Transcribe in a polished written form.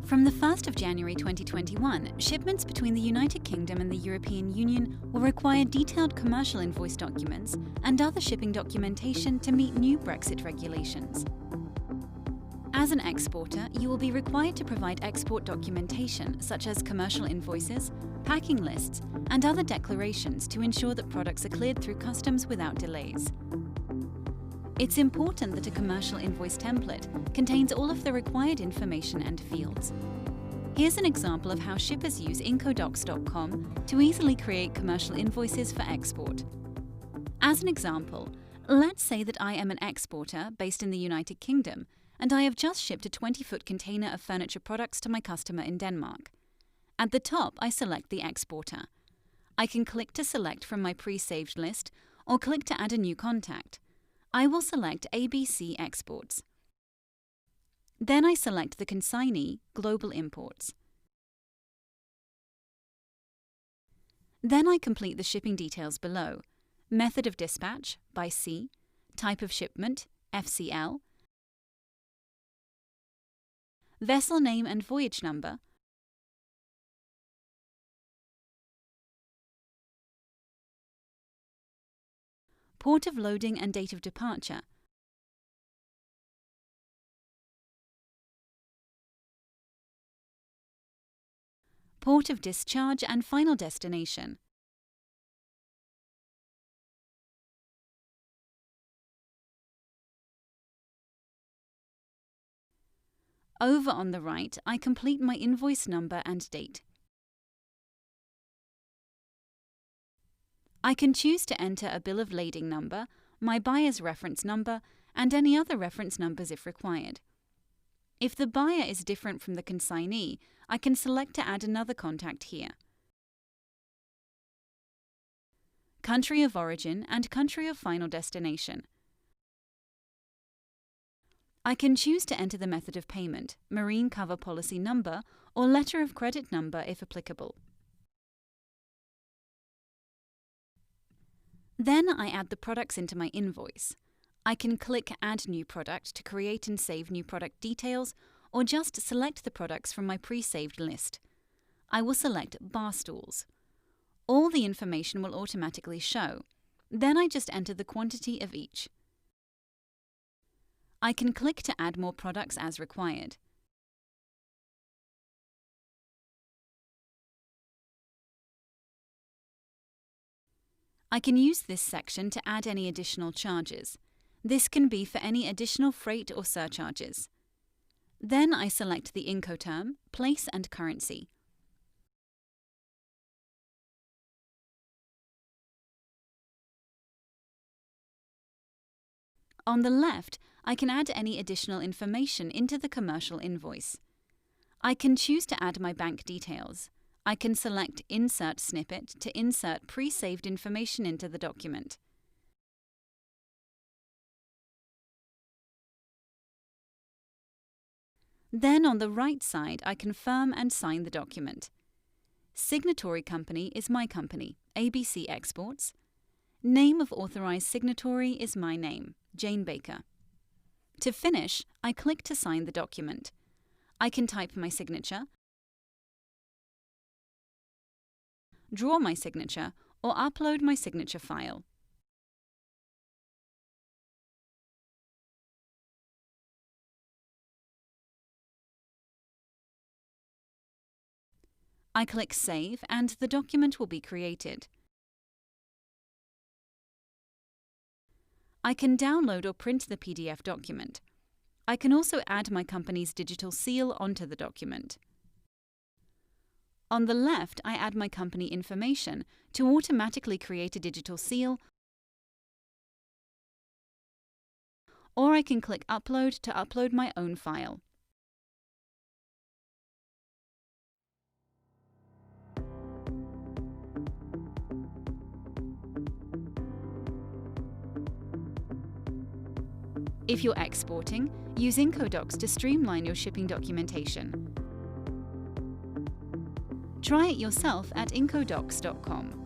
From the 1st of January 2021, shipments between the United Kingdom and the European Union will require detailed commercial invoice documents and other shipping documentation to meet new Brexit regulations. As an exporter, you will be required to provide export documentation such as commercial invoices, packing lists, and other declarations to ensure that products are cleared through customs without delays. It's important that a commercial invoice template contains all of the required information and fields. Here's an example of how shippers use IncoDocs.com to easily create commercial invoices for export. As an example, let's say that I am an exporter based in the United Kingdom and I have just shipped a 20-foot container of furniture products to my customer in Denmark. At the top, I select the exporter. I can click to select from my pre-saved list or click to add a new contact. I will select ABC Exports. Then I select the consignee, Global Imports. Then I complete the shipping details below: method of dispatch, by sea, type of shipment, FCL, vessel name and voyage number, port of loading and date of departure, port of discharge and final destination. Over on the right, I complete my invoice number and date. I can choose to enter a bill of lading number, my buyer's reference number, and any other reference numbers if required. If the buyer is different from the consignee, I can select to add another contact here. Country of origin and country of final destination. I can choose to enter the method of payment, marine cover policy number, or letter of credit number if applicable. Then I add the products into my invoice. I can click Add New Product to create and save new product details, or just select the products from my pre-saved list. I will select bar stools. All the information will automatically show. Then I just enter the quantity of each. I can click to add more products as required. I can use this section to add any additional charges. This can be for any additional freight or surcharges. Then I select the Incoterm, place and currency. On the left, I can add any additional information into the commercial invoice. I can choose to add my bank details. I can select Insert Snippet to insert pre-saved information into the document. Then on the right side, I confirm and sign the document. Signatory company is my company, ABC Exports. Name of authorized signatory is my name, Jane Baker. To finish, I click to sign the document. I can type my signature, draw my signature, or upload my signature file. I click Save and the document will be created. I can download or print the PDF document. I can also add my company's digital seal onto the document. On the left, I add my company information to automatically create a digital seal, or I can click Upload to upload my own file. If you're exporting, use IncoDocs to streamline your shipping documentation. Try it yourself at IncoDocs.com.